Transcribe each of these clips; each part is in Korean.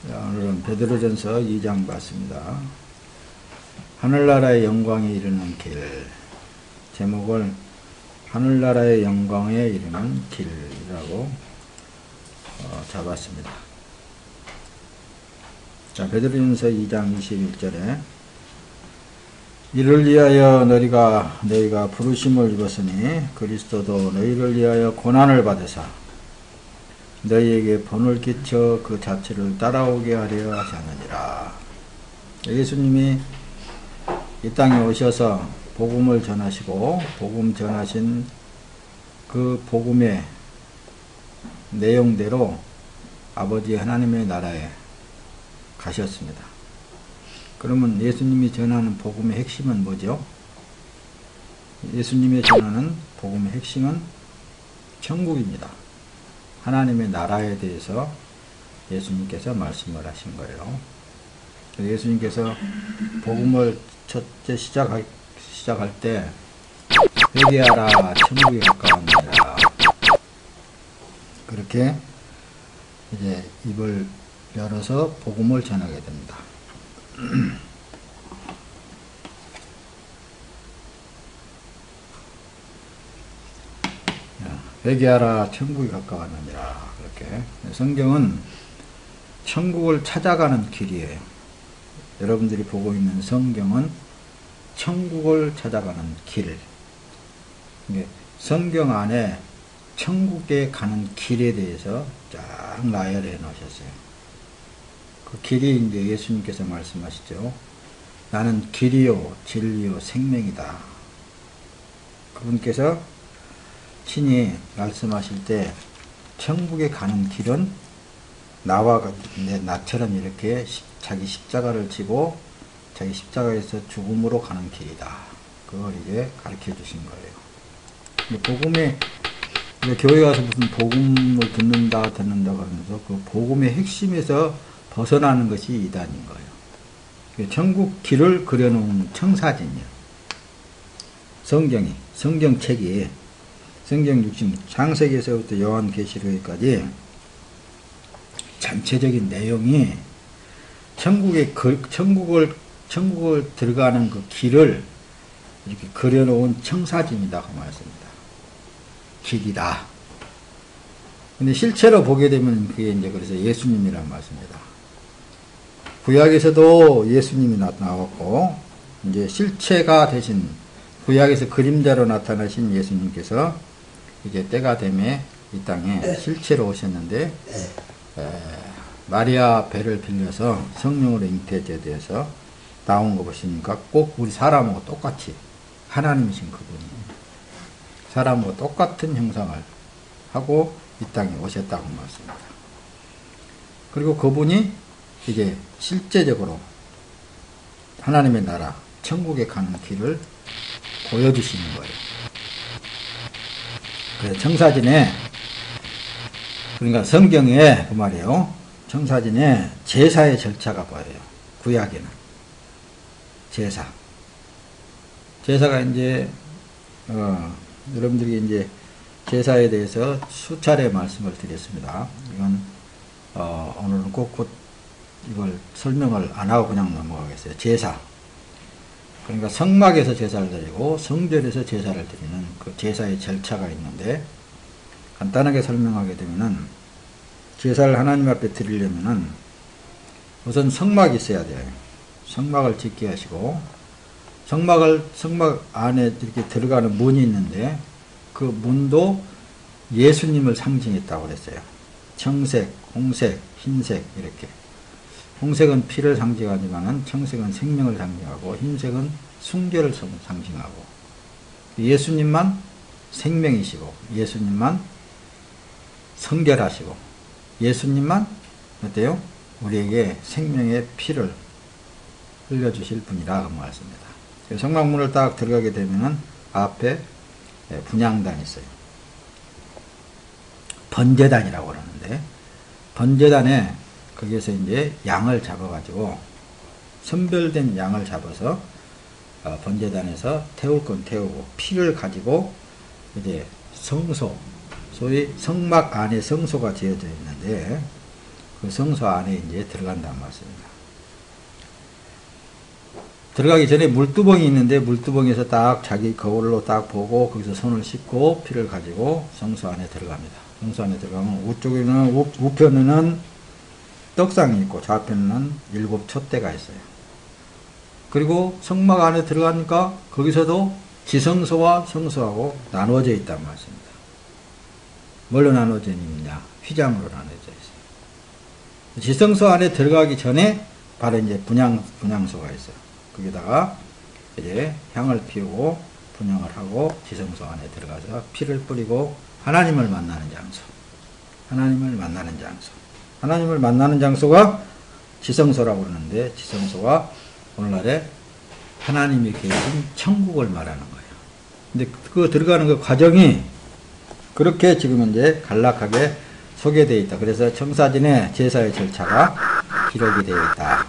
오늘은 베드로전서 2장 봤습니다. 하늘나라의 영광에 이르는 길. 제목을 하늘나라의 영광에 이르는 길이라고 잡았습니다. 자, 베드로전서 2장 21절에 이를 위하여 너희가 부르심을 입었으니 그리스도도 너희를 위하여 고난을 받으사 너희에게 본을 끼쳐 그 자체를 따라오게 하려 하셨느니라. 예수님이 이 땅에 오셔서 복음을 전하시고 복음 전하신 그 복음의 내용대로 아버지 하나님의 나라에 가셨습니다. 그러면 예수님이 전하는 복음의 핵심은 뭐죠? 예수님이 전하는 복음의 핵심은 천국입니다. 하나님의 나라에 대해서 예수님께서 말씀을 하신 거예요. 예수님께서 복음을 첫째 시작할 때 회개하라 천국이 가까웠느니라. 그렇게 이제 입을 열어서 복음을 전하게 됩니다. 회개하라 천국이 가까웠느니라. 그렇게 성경은 천국을 찾아가는 길이에요. 여러분들이 보고 있는 성경은 천국을 찾아가는 길. 성경 안에 천국에 가는 길에 대해서 쫙 나열해 놓으셨어요. 그 길이 이제 예수님께서 말씀하시죠. 나는 길이요 진리요 생명이다. 그분께서 친히 말씀하실 때 천국에 가는 길은 나처럼 이렇게 자기 십자가를 지고 자기 십자가에서 죽음으로 가는 길이다. 그걸 이제 가르쳐 주신 거예요. 복음에 교회 가서 무슨 복음을 듣는다 그러면서 그 복음의 핵심에서 벗어나는 것이 이단인 거예요. 천국 길을 그려놓은 청사진이요. 성경책이 성경 60, 창세기에서부터 요한계시록까지 전체적인 내용이 천국을 들어가는 그 길을 이렇게 그려놓은 청사진이다 그 말씀입니다. 길이다. 근데 실제로 보게 되면 그게 이제 그래서 예수님이라는 말씀입니다. 구약에서도 예수님이 나왔고 이제 실체가 되신 구약에서 그림자로 나타나신 예수님께서 이제 때가 되매 이 땅에 실체로 오셨는데 마리아 배를 빌려서 성령으로 잉태되어서 나온 거 보시니까 꼭 우리 사람하고 똑같이 하나님이신 그분이 사람하고 똑같은 형상을 하고 이 땅에 오셨다고 말씀입니다. 그리고 그분이 이제 실제적으로 하나님의 나라 천국에 가는 길을 보여주시는 거예요. 그래서 청사진에 그러니까 성경에 그 말이에요. 청사진에 제사의 절차가 보여요. 구약에는 제사가 이제 여러분들이 이제 제사에 대해서 수차례 말씀을 드렸습니다. 이건 오늘은 곧 이걸 설명을 안 하고 그냥 넘어가겠어요. 제사. 그러니까 성막에서 제사를 드리고 성전에서 제사를 드리는 그 제사의 절차가 있는데 간단하게 설명하게 되면은 제사를 하나님 앞에 드리려면은 우선 성막이 있어야 돼요. 성막을 짓게 하시고 성막 안에 이렇게 들어가는 문이 있는데 그 문도 예수님을 상징했다고 그랬어요. 청색, 홍색, 흰색 이렇게. 홍색은 피를 상징하지만은 청색은 생명을 상징하고 흰색은 순결을 상징하고 예수님만 생명이시고 예수님만 성결하시고 예수님만 어때요? 우리에게 생명의 피를 흘려주실 분이라 그 말씀입니다. 성막문을 딱 들어가게 되면은 앞에 분향단이 있어요. 번제단이라고 그러는데 번제단에 거기에서 이제 양을 잡아가지고 선별된 양을 잡아서 번제단에서 태울 건 태우고 피를 가지고 이제 성소, 소위 성막 안에 성소가 지어져 있는데 그 성소 안에 이제 들어간다는 말씀입니다. 들어가기 전에 물두멍이 있는데 물두멍에서 딱 자기 거울로 딱 보고 거기서 손을 씻고 피를 가지고 성소 안에 들어갑니다. 성소 안에 들어가면 우쪽에는 우편에는 떡상이 있고 좌편에는 7 촛대가 있어요. 그리고 성막 안에 들어가니까 거기서도 지성소와 성소하고 나누어져 있단 말씀입니다. 뭘로 나누어져 있느냐? 휘장으로 나누어져 있어요. 지성소 안에 들어가기 전에 바로 이제 분향소가 있어요. 거기다가 이제 향을 피우고 분향을 하고 지성소 안에 들어가서 피를 뿌리고 하나님을 만나는 장소. 하나님을 만나는 장소. 하나님을 만나는 장소가 지성소라고 그러는데 지성소가 오늘날에 하나님이 계신 천국을 말하는 거예요. 근데 그 들어가는 그 과정이 그렇게 지금 이제 간략하게 소개되어 있다. 그래서 청사진에 제사의 절차가 기록이 되어 있다.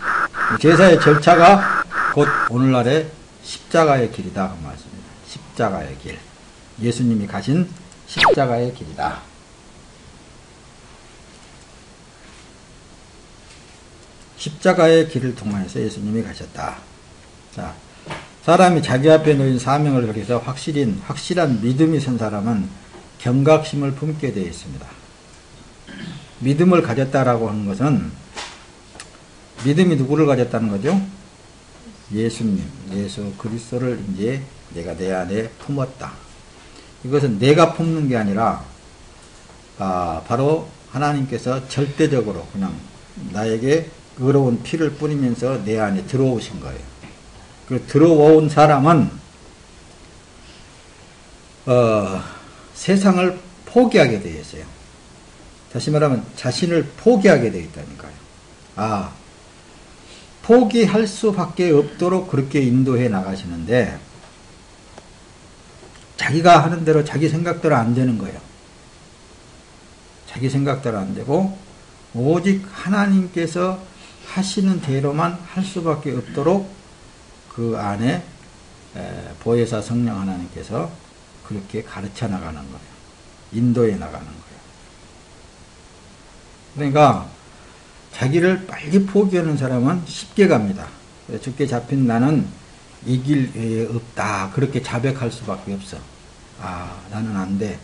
제사의 절차가 곧 오늘날의 십자가의 길이다. 그 말씀입니다. 십자가의 길. 예수님이 가신 십자가의 길이다. 십자가의 길을 통해서 예수님이 가셨다. 자, 사람이 자기 앞에 놓인 사명을 그려서 확실한 믿음이 선 사람은 경각심을 품게 되어 있습니다. 믿음을 가졌다라고 하는 것은 믿음이 누구를 가졌다는 거죠? 예수님, 예수 그리스도를 이제 내가 내 안에 품었다. 이것은 내가 품는 게 아니라 바로 하나님께서 절대적으로 그냥 나에게 의로운 피를 뿌리면서 내 안에 들어오신 거예요. 그 들어온 사람은 세상을 포기하게 되어 있어요. 다시 말하면 자신을 포기하게 되어 있다니까요. 포기할 수밖에 없도록 그렇게 인도해 나가시는데 자기가 하는 대로 자기 생각대로 안 되는 거예요. 자기 생각대로 안 되고 오직 하나님께서 하시는 대로만 할 수밖에 없도록 그 안에 보혜사 성령 하나님께서 그렇게 가르쳐 나가는 거예요. 인도해 나가는 거예요. 그러니까 자기를 빨리 포기하는 사람은 쉽게 갑니다. 죽게 잡힌 나는 이 길 외에 없다. 그렇게 자백할 수밖에 없어. 나는 안 돼.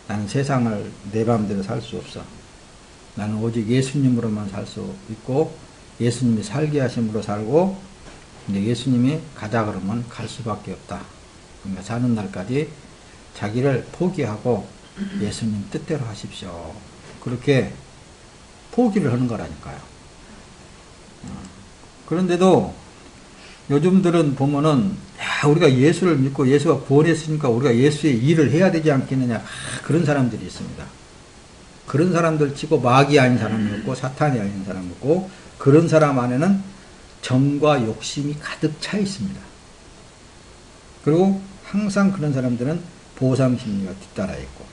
나는 세상을 내 맘대로 살 수 없어. 나는 오직 예수님으로만 살 수 있고 예수님이 살게 하심으로 살고 근데 예수님이 가자 그러면 갈 수밖에 없다. 그러니까 사는 날까지 자기를 포기하고 예수님 뜻대로 하십시오. 그렇게 포기를 하는 거라니까요. 그런데도 요즘들은 보면은 우리가 예수를 믿고 예수가 구원했으니까 우리가 예수의 일을 해야 되지 않겠느냐 그런 사람들이 있습니다. 그런 사람들 치고 마귀 아닌 사람이 없고 사탄이 아닌 사람이 없고 그런 사람 안에는 정과 욕심이 가득 차 있습니다. 그리고 항상 그런 사람들은 보상심리가 뒤따라 있고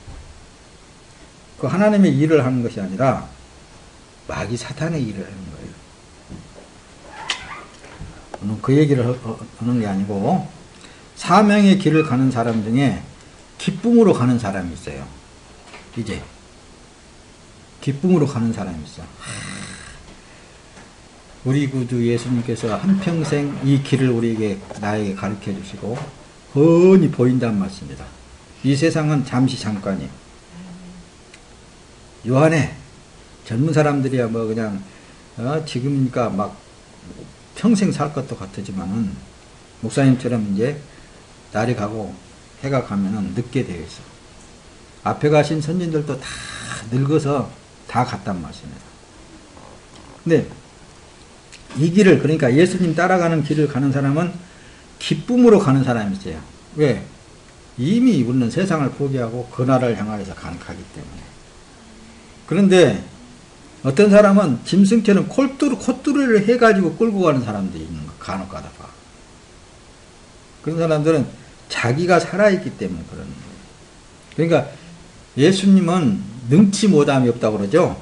그 하나님의 일을 하는 것이 아니라 마귀 사탄의 일을 하는 거예요. 오늘 그 얘기를 하는 게 아니고 사명의 길을 가는 사람 중에 기쁨으로 가는 사람이 있어요. 이제 기쁨으로 가는 사람이 있어. 우리 구주 예수님께서 한평생 이 길을 나에게 가르쳐 주시고 훤히 보인다는 말씀입니다. 이 세상은 잠시 잠깐이에요. 요한에 젊은 사람들이야 뭐 그냥 지금이니까 막 평생 살 것도 같지만은 목사님처럼 이제 날이 가고 해가 가면은 늙게 되어 있어. 앞에 가신 선진들도 다 늙어서 다 갔단 말씀입니다. 근데 이 길을 그러니까 예수님 따라가는 길을 가는 사람은 기쁨으로 가는 사람이 있어요. 왜? 이미 우리는 세상을 포기하고 그 나라를 향하여서 가기 때문에. 그런데 어떤 사람은 짐승처럼 콧뚜루를 해가지고 끌고 가는 사람들이 있는 거 간혹 가다 봐. 그런 사람들은 자기가 살아있기 때문에 그러는 거예요. 그러니까 예수님은 능치 못함이 없다고 그러죠.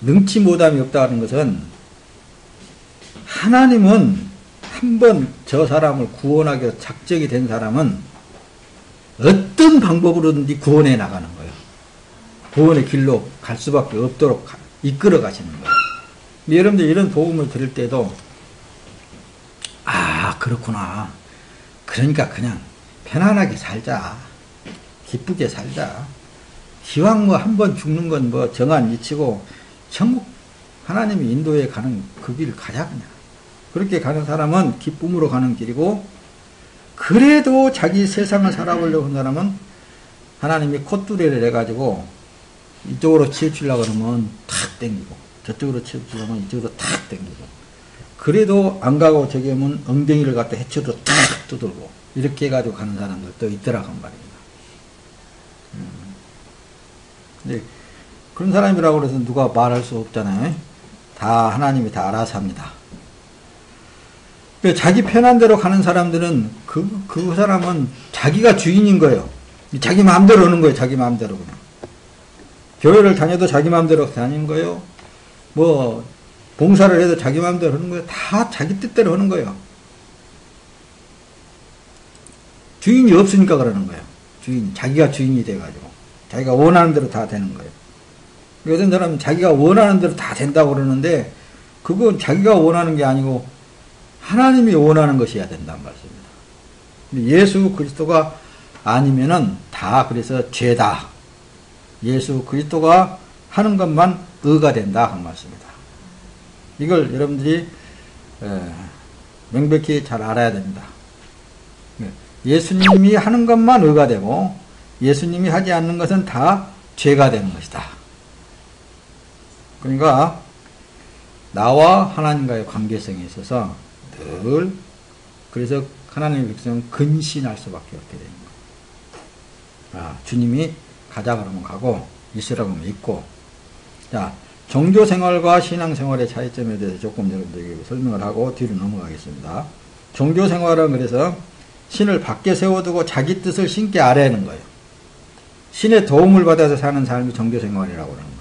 능치 못함이 없다는 것은 하나님은 한번 저 사람을 구원하기 위해서 작정이 된 사람은 어떤 방법으로든지 구원해 나가는 거예요. 구원의 길로 갈 수밖에 없도록 이끌어 가시는 거예요. 여러분들 이런 복음을 들을 때도 아 그렇구나. 그러니까 그냥 편안하게 살자. 기쁘게 살자. 기왕 뭐 한 번 죽는 건 뭐 정한 이치고 천국 하나님이 인도에 가는 그 길을 가자 그냥. 그렇게 가는 사람은 기쁨으로 가는 길이고 그래도 자기 세상을 살아보려고 하는 사람은 하나님이 콧두레를 해가지고 이쪽으로 치우치려고 그러면 탁 땡기고 저쪽으로 치우치려면 이쪽으로 탁 땡기고 그래도 안 가고 저기 하면 엉덩이를 갖다 해쳐도 탁 두들고 이렇게 해가지고 가는 사람들도 있더라고 말입니다. 근데 그런 사람이라고 해서 누가 말할 수 없잖아요. 다 하나님이 다 알아서 합니다. 자기 편한 대로 가는 사람들은 그 사람은 자기가 주인인 거예요. 자기 마음대로 하는 거예요. 자기 마음대로 그냥. 교회를 다녀도 자기 마음대로 다니는 거예요. 뭐 봉사를 해도 자기 마음대로 하는 거예요. 다 자기 뜻대로 하는 거예요. 주인이 없으니까 그러는 거예요. 주인, 자기가 주인이 돼가지고 자기가 원하는 대로 다 되는 거예요. 어떤 사람은 자기가 원하는 대로 다 된다고 그러는데 그건 자기가 원하는 게 아니고 하나님이 원하는 것이어야 된다는 말씀입니다. 예수 그리스도가 아니면은 다 그래서 죄다. 예수 그리스도가 하는 것만 의가 된다 한 말씀입니다. 이걸 여러분들이 명백히 잘 알아야 됩니다. 예수님이 하는 것만 의가 되고 예수님이 하지 않는 것은 다 죄가 되는 것이다. 그러니까 나와 하나님과의 관계성에 있어서 늘 그래서 하나님의 백성은 근신할 수밖에 없게 되는 거예요. 아, 주님이 가자 그러면 가고 있으라고 하면 있고. 자, 종교생활과 신앙생활의 차이점에 대해서 조금 여러분들에게 설명을 하고 뒤로 넘어가겠습니다. 종교생활은 그래서 신을 밖에 세워두고 자기 뜻을 신께 아뢰는 거예요. 신의 도움을 받아서 사는 삶이 종교생활이라고 하는 거예요.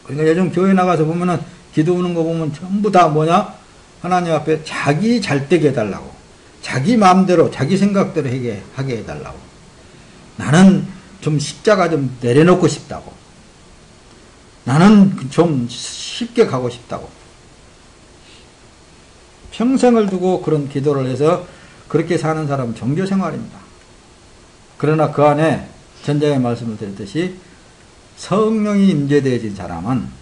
그러니까 요즘 교회 나가서 보면은 기도하는 거 보면 전부 다 뭐냐? 하나님 앞에 자기 잘 되게 해달라고. 자기 마음대로, 자기 생각대로 하게 해달라고. 나는 좀 십자가 좀 내려놓고 싶다고. 나는 좀 쉽게 가고 싶다고. 평생을 두고 그런 기도를 해서 그렇게 사는 사람은 종교생활입니다. 그러나 그 안에 전자의 말씀을 드렸듯이 성령이 임재되어진 사람은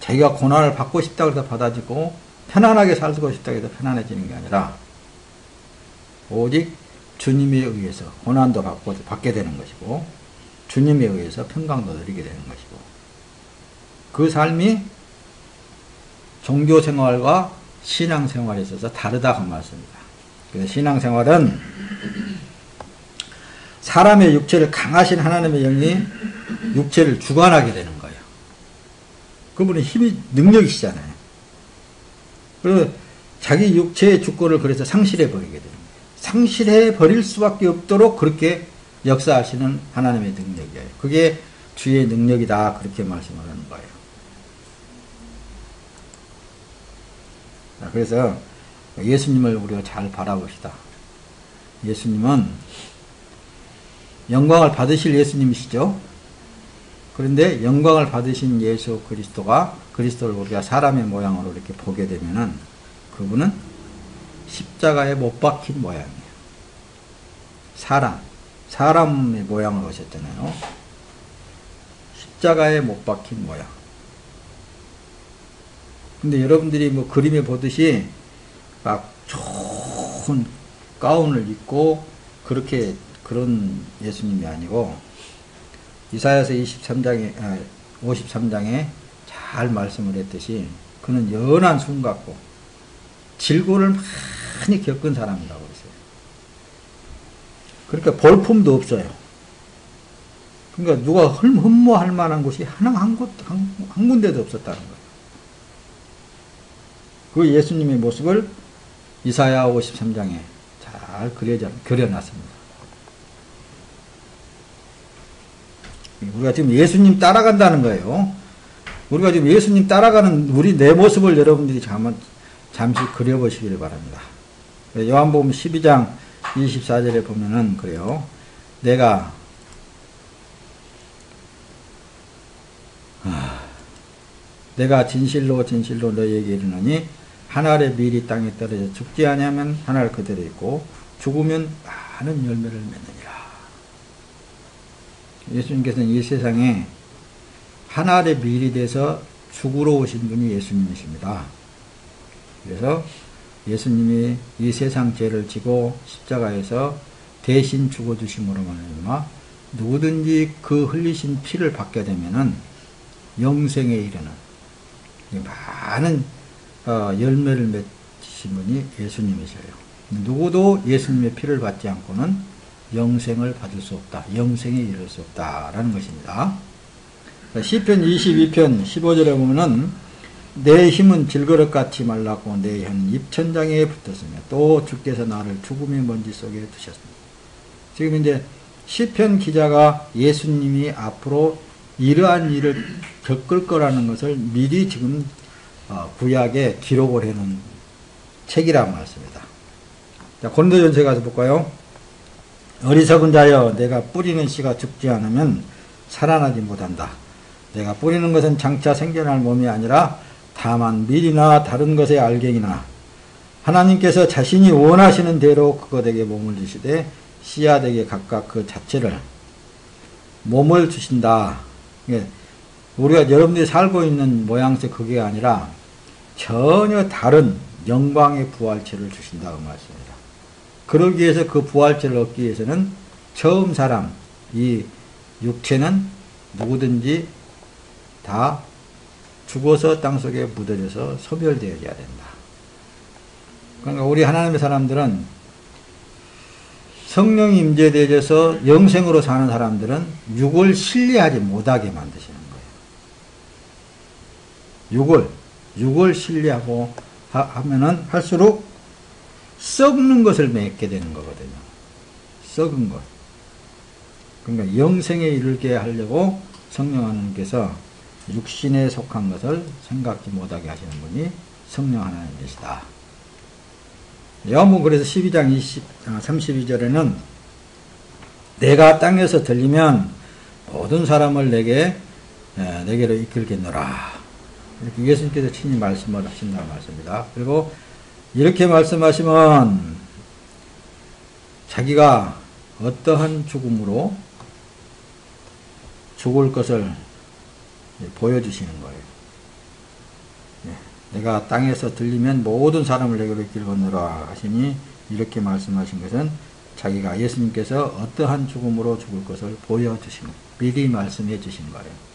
자기가 고난을 받고 싶다고 해서 받아지고 편안하게 살고 싶다고 해서 편안해지는 게 아니라 오직 주님에 의해서 고난도 받게 되는 것이고 주님에 의해서 평강도 누리게 되는 것이고 그 삶이 종교생활과 신앙생활에 있어서 다르다 그 말씀입니다. 그래서 신앙생활은 사람의 육체를 강하신 하나님의 영이 육체를 주관하게 되는 거예요. 그분은 힘이 능력이시잖아요. 그래서 자기 육체의 주권을 그래서 상실해 버리게 되는 거예요. 상실해 버릴 수밖에 없도록 그렇게 역사하시는 하나님의 능력이에요. 그게 주의 능력이다 그렇게 말씀을 하는 거예요. 그래서 예수님을 우리가 잘 바라봅시다. 예수님은 영광을 받으실 예수님이시죠. 그런데 영광을 받으신 예수 그리스도를 우리가 사람의 모양으로 이렇게 보게 되면은 그분은 십자가에 못 박힌 모양이에요. 사람의 모양으로 오셨잖아요. 십자가에 못 박힌 모양. 근데 여러분들이 뭐 그림에 보듯이 막 좋은 가운을 입고 그런 예수님이 아니고 이사야서 53장에 잘 말씀을 했듯이 그는 연한 순 같고 질고를 많이 겪은 사람이라고 했어요. 그러니까 볼품도 없어요. 그러니까 누가 흠모할 만한 곳이 한 군데도 없었다는 거예요. 그 예수님의 모습을 이사야 53장에 잘 그려놨습니다. 우리가 지금 예수님 따라간다는 거예요. 우리가 지금 예수님 따라가는 우리 내 모습을 여러분들이 잠시 그려보시길 바랍니다. 요한복음 12장 24절에 보면은 그래요. 내가 내가 진실로 진실로 너희에게 이르노니 한 알의 밀이 땅에 떨어져 죽지 아니하면 한 알 그대로 있고 죽으면 많은 열매를 맺느니라. 예수님께서는 이 세상에 한 알의 밀이 돼서 죽으러 오신 분이 예수님이십니다. 그래서 예수님이 이 세상 죄를 지고 십자가에서 대신 죽어주심으로 말미암아 누구든지 그 흘리신 피를 받게 되면은 영생에 이르는 많은 열매를 맺으신 분이 예수님이세요. 누구도 예수님의 피를 받지 않고는 영생을 받을 수 없다. 영생에 이를 수 없다라는 것입니다. 시편 22편 15절에 보면은 내 힘은 질그릇 같이 말랐고 내 혀는 입천장에 붙었으며 또 주께서 나를 죽음의 먼지 속에 두셨습니다. 지금 이제 시편 기자가 예수님이 앞으로 이러한 일을 겪을 거라는 것을 미리 지금 구약에 기록을 해놓은 책이란 말씀입니다. 자, 고린도전서에 가서 볼까요? 어리석은 자여 내가 뿌리는 씨가 죽지 않으면 살아나지 못한다. 내가 뿌리는 것은 장차 생겨날 몸이 아니라 다만 밀이나 다른 것의 알갱이나 하나님께서 자신이 원하시는 대로 그것에게 몸을 주시되 씨앗에게 각각 그 자체를 몸을 주신다. 우리가 여러분들이 살고 있는 모양새 그게 아니라 전혀 다른 영광의 부활체를 주신다고 말씀입니다. 그러기 위해서 그 부활체를 얻기 위해서는 처음 사람, 이 육체는 누구든지 다 죽어서 땅속에 묻어져서 소멸되어야 된다. 그러니까 우리 하나님의 사람들은 성령이 임재되어서 영생으로 사는 사람들은 육을 신뢰하지 못하게 만드시는 거예요. 육을 신뢰하고 하면은 할수록 썩는 것을 맺게 되는 거거든요. 썩은 것. 그러니까 영생에 이르게 하려고 성령 하나님께서 육신에 속한 것을 생각지 못하게 하시는 분이 성령 하나님이시다. 요한복음 그래서 12장 32절에는 내가 땅에서 들리면 모든 사람을 내게로 이끌겠노라. 이렇게 예수님께서 친히 말씀을 하신다는 말씀입니다. 그리고 이렇게 말씀하시면 자기가 어떠한 죽음으로 죽을 것을 보여주시는 거예요. 내가 땅에서 들리면 모든 사람을 내게로 이끌거니라 하시니 이렇게 말씀하신 것은 자기가 예수님께서 어떠한 죽음으로 죽을 것을 보여주신 거예요. 미리 말씀해 주신 거예요.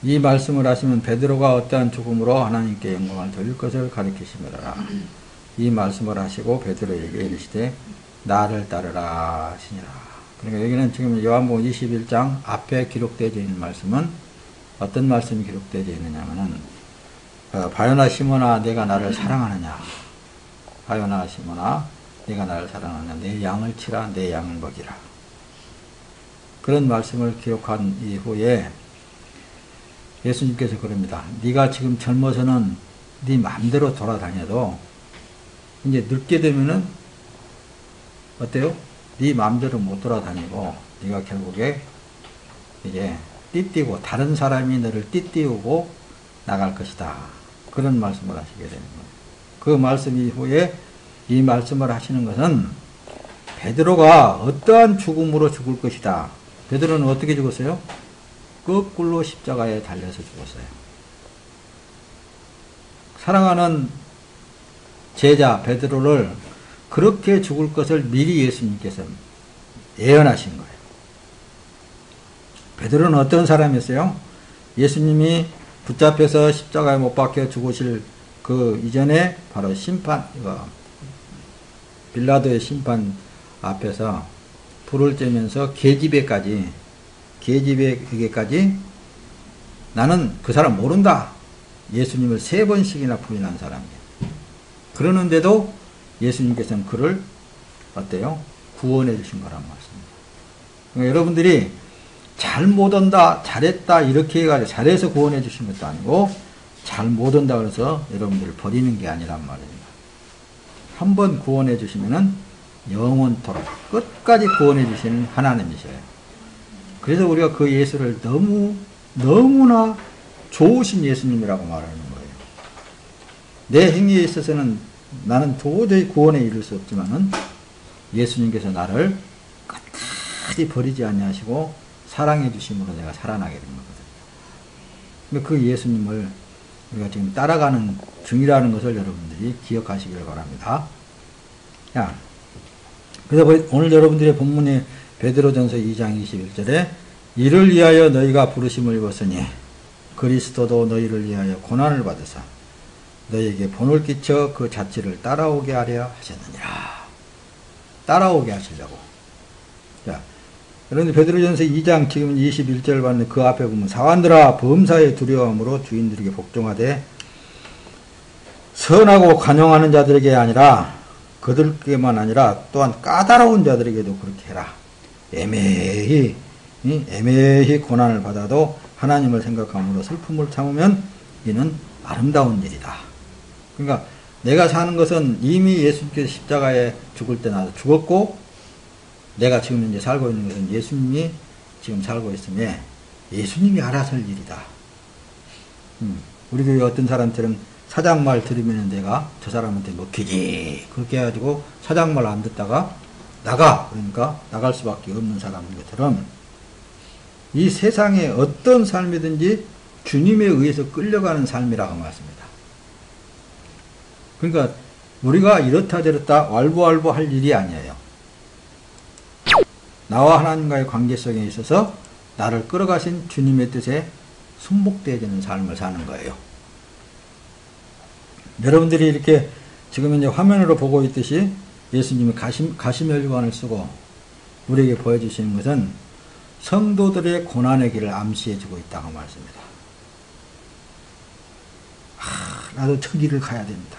이 말씀을 하시면 베드로가 어떠한 죽음으로 하나님께 영광을 돌릴 것을 가리키시므라. 이 말씀을 하시고 베드로에게 이르시되 나를 따르라 하시니라. 그러니까 여기는 지금 요한복음 21장 앞에 기록되어 있는 말씀은 어떤 말씀이 기록되어 있느냐면은 바요나 시몬아 내가 나를 사랑하느냐. 바요나 시몬아 내가 나를 사랑하느냐. 내 양을 치라 내 양을 먹이라. 그런 말씀을 기록한 이후에 예수님께서 그럽니다. 네가 지금 젊어서는 네 마음대로 돌아다녀도 이제 늙게 되면은 어때요? 네 마음대로 못 돌아다니고 네가 결국에 이제 띠띠고 다른 사람이 너를 띠띠우고 나갈 것이다. 그런 말씀을 하시게 되는 거예요. 그 말씀 이후에 이 말씀을 하시는 것은 베드로가 어떠한 죽음으로 죽을 것이다. 베드로는 어떻게 죽었어요? 거꾸로 십자가에 달려서 죽었어요. 사랑하는 제자 베드로를 그렇게 죽을 것을 미리 예수님께서 예언하신 거예요. 베드로는 어떤 사람이었어요? 예수님이 붙잡혀서 십자가에 못 박혀 죽으실 그 이전에 바로 빌라도의 심판 앞에서 불을 쬐면서 계집애에게까지 나는 그 사람 모른다. 예수님을 3번씩이나 부인한 사람이에요. 그러는데도 예수님께서는 그를 어때요? 구원해 주신 거란 말씀입니다. 그러니까 여러분들이 잘 못한다, 잘했다 이렇게 해가지고 잘해서 구원해 주신 것도 아니고 잘 못 온다 그래서 여러분들을 버리는 게 아니란 말입니다. 한번 구원해 주시면은 영원토록 끝까지 구원해 주시는 하나님이셔요. 그래서 우리가 그 예수를 너무나 좋으신 예수님이라고 말하는 거예요. 내 행위에 있어서는 나는 도저히 구원에 이를 수 없지만은 예수님께서 나를 끝까지 버리지 아니하시고 사랑해 주심으로 내가 살아나게 된 거거든요. 그 예수님을 우리가 지금 따라가는 중이라는 것을 여러분들이 기억하시길 바랍니다. 야, 그래서 오늘 여러분들의 본문이 베드로전서 2장 21절에 이를 위하여 너희가 부르심을 입었으니 그리스도도 너희를 위하여 고난을 받으사 너희에게 본을 끼쳐 그 자취를 따라오게 하려 하셨느니라. 따라오게 하시려고. 자, 여러분들 베드로전서 2장 지금 21절 봤는데 그 앞에 보면 사관들아 범사의 두려움으로 주인들에게 복종하되 선하고 관용하는 자들에게 아니라 그들에게만 아니라 또한 까다로운 자들에게도 그렇게 해라. 애매히 고난을 받아도 하나님을 생각함으로 슬픔을 참으면 이는 아름다운 일이다. 그러니까 내가 사는 것은 이미 예수님께서 십자가에 죽을 때 나도 죽었고 내가 지금 현재 살고 있는 것은 예수님이 지금 살고 있으며 예수님이 알아서 할 일이다. 우리 교회 어떤 사람들은 사장 말 들으면 내가 저 사람한테 먹히지 그렇게 해가지고 사장 말 안 듣다가 그러니까 나갈 수밖에 없는 사람인 것처럼 이 세상에 어떤 삶이든지 주님에 의해서 끌려가는 삶이라고 말씀입니다. 그러니까 우리가 이렇다 저렇다 왈부왈부 할 일이 아니에요. 나와 하나님과의 관계성에 있어서 나를 끌어가신 주님의 뜻에 순복되어지는 삶을 사는 거예요. 여러분들이 이렇게 지금 이제 화면으로 보고 있듯이 예수님이 가시면류관을 쓰고 우리에게 보여주시는 것은 성도들의 고난의 길을 암시해주고 있다고 말씀입니다. 나도 저 길을 가야 된다.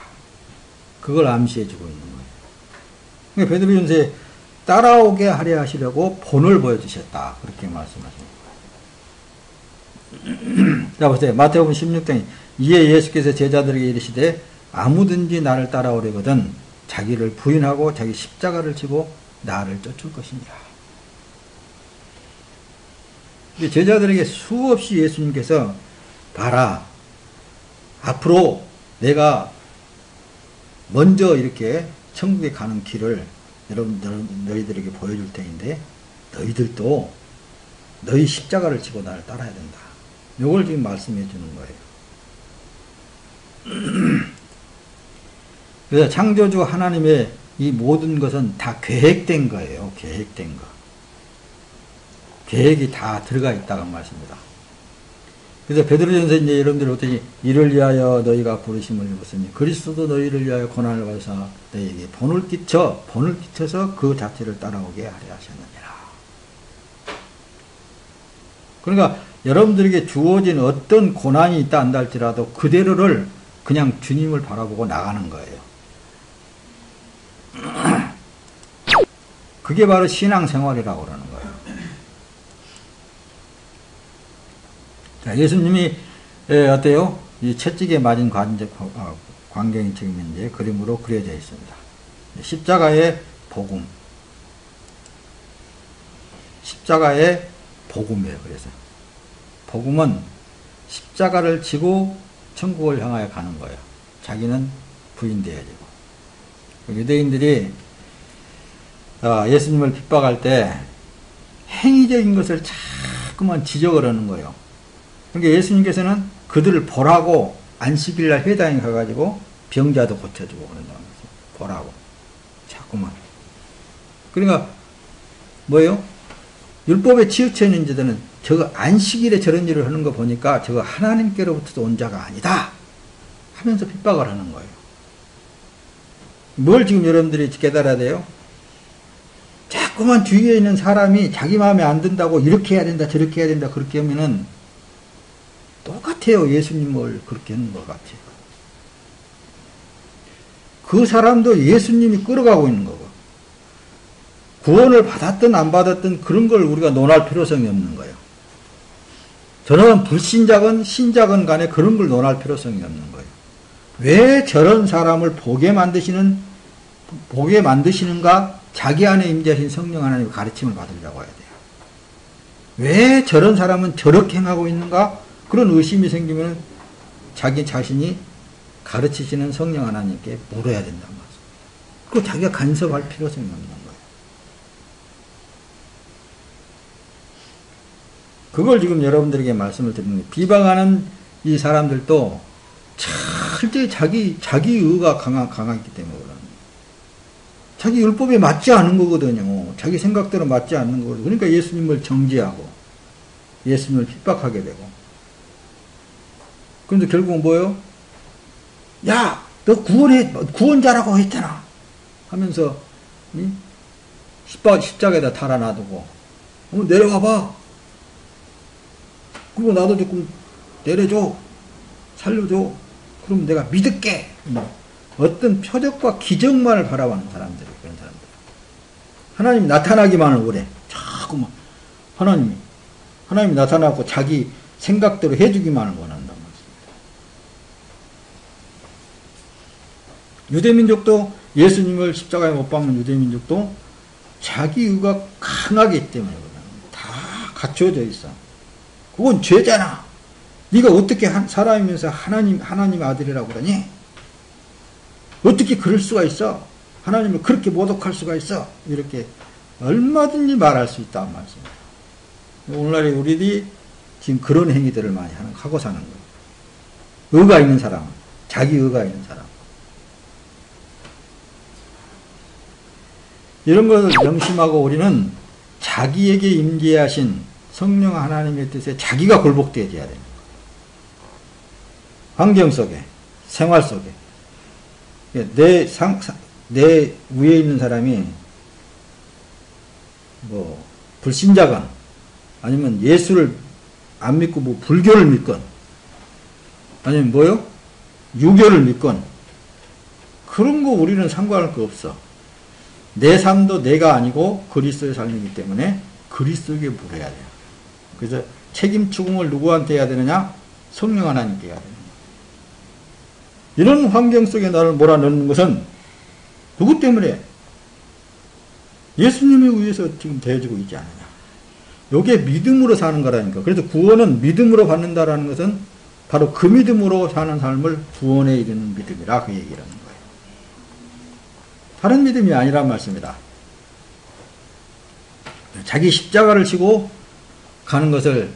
그걸 암시해주고 있는 거예요. 그러니까 베드로전서에 따라오게 하려 하시려고 본을 보여주셨다. 그렇게 말씀하십니다. 자, 보세요. 마태복음 16장 이에 예수께서 제자들에게 이르시되 아무든지 나를 따라오려거든 자기를 부인하고 자기 십자가를 지고 나를 쫓을 것이니라. 제자들에게 수없이 예수님께서 봐라. 앞으로 내가 먼저 이렇게 천국에 가는 길을 너희들에게 보여줄 테인데 너희들도 너희 십자가를 지고 나를 따라야 된다. 이걸 지금 말씀해 주는 거예요. 그래서 창조주 하나님의 이 모든 것은 다 계획된 거예요. 계획된 거. 계획이 다 들어가 있다고 말씀입니다. 그래서 베드로전서 이제 여러분들이 어떠니 이를 위하여 너희가 부르심을 입었으니 그리스도도 너희를 위하여 고난을 받으사 너희에게 본을 끼쳐서 그 자체를 따라오게 하려 하셨느니라. 그러니까 여러분들에게 주어진 어떤 고난이 있다 한다 할지라도 그대로를 그냥 주님을 바라보고 나가는 거예요. 그게 바로 신앙생활이라고 그러는 거예요. 자, 예수님이 어때요? 이 채찍에 맞은 광경이 지금 이제 그림으로 그려져 있습니다. 십자가의 복음. 십자가의 복음이에요. 그래서 복음은 십자가를 지고 천국을 향하여 가는 거예요. 자기는 부인되어야 되고. 유대인들이 예수님을 핍박할 때 행위적인 것을 자꾸만 지적을 하는 거예요. 그러니까 예수님께서는 그들을 보라고 안식일날 회당에 가가지고 병자도 고쳐주고 그런다는 거죠. 보라고. 자꾸만. 그러니까 뭐예요? 율법에 치우쳐 있는 자들은 저거 안식일에 저런 일을 하는 거 보니까 저거 하나님께로부터 온 자가 아니다 하면서 핍박을 하는 거예요. 뭘 지금 여러분들이 깨달아야 돼요? 자꾸만 주위에 있는 사람이 자기 마음에 안 든다고 이렇게 해야 된다 저렇게 해야 된다 그렇게 하면은 똑같아요. 예수님을 그렇게 하는 것 같아요. 그 사람도 예수님이 끌어가고 있는 거고 구원을 받았든 안 받았든 그런 걸 우리가 논할 필요성이 없는 거예요. 저는 불신자건 신자건 간에 그런 걸 논할 필요성이 없는 거예요. 왜 저런 사람을 보게 만드시는가? 자기 안에 임재하신 성령 하나님의 가르침을 받으려고 해야 돼요. 왜 저런 사람은 저렇게 행하고 있는가? 그런 의심이 생기면 자기 자신이 가르치시는 성령 하나님께 물어야 된단 말이에요. 그리고 자기가 간섭할 필요성이 없는 거예요. 그걸 지금 여러분들에게 말씀을 드리는 거예요. 비방하는 이 사람들도 철저히 자기 의가 강하기 때문에 그러는 거예요. 자기 율법에 맞지 않은 거거든요. 자기 생각대로 맞지 않는 거거든요. 그러니까 예수님을 정죄하고 예수님을 핍박하게 되고. 그런데 결국은 뭐예요? 야, 너 구원자라고 했잖아. 하면서 십자가에다 달아놔두고 내려와봐. 그리고 나도 조금 내려줘. 살려줘. 그럼 내가 믿을게. 어떤 표적과 기적만을 바라보는 사람들이 그런 사람들. 하나님이 나타나기만을 원해. 자꾸만 하나님이 나타나고 자기 생각대로 해주기만을 원한단 말입니다. 유대민족도 예수님을 십자가에 못 박는 유대민족도 자기 의가 강하기 때문에 다 갖춰져 있어. 그건 죄잖아. 네가 어떻게 사람이면서 하나님 아들이라고 그러니? 어떻게 그럴 수가 있어? 하나님을 그렇게 모독할 수가 있어? 이렇게 얼마든지 말할 수 있다는 말씀입니다. 오늘날에 우리들이 지금 그런 행위들을 많이 하고 사는 거예요. 의가 있는 사람은, 자기 의가 있는 사람. 이런 것을 명심하고 우리는 자기에게 임재하신 성령 하나님의 뜻에 자기가 굴복되어야 됩니다. 환경 속에, 생활 속에. 내 위에 있는 사람이 불신자건 아니면 예수를 안 믿고 불교를 믿건 아니면 유교를 믿건 그런 거 우리는 상관할 거 없어. 내 삶도 내가 아니고 그리스도의 삶이기 때문에 그리스도에게 물어야 돼요. 그래서 책임 추궁을 누구한테 해야 되느냐? 성령 하나님께 해야 되는 거예요. 이런 환경 속에 나를 몰아넣는 것은 누구 때문에? 예수님에 의해서 지금 되어지고 있지 않느냐. 이게 믿음으로 사는 거라니까. 그래서 구원은 믿음으로 받는다라는 것은 바로 그 믿음으로 사는 삶을 구원에 이르는 믿음이라 그 얘기라는 거예요. 다른 믿음이 아니란 말씀이다. 자기 십자가를 지고 가는 것을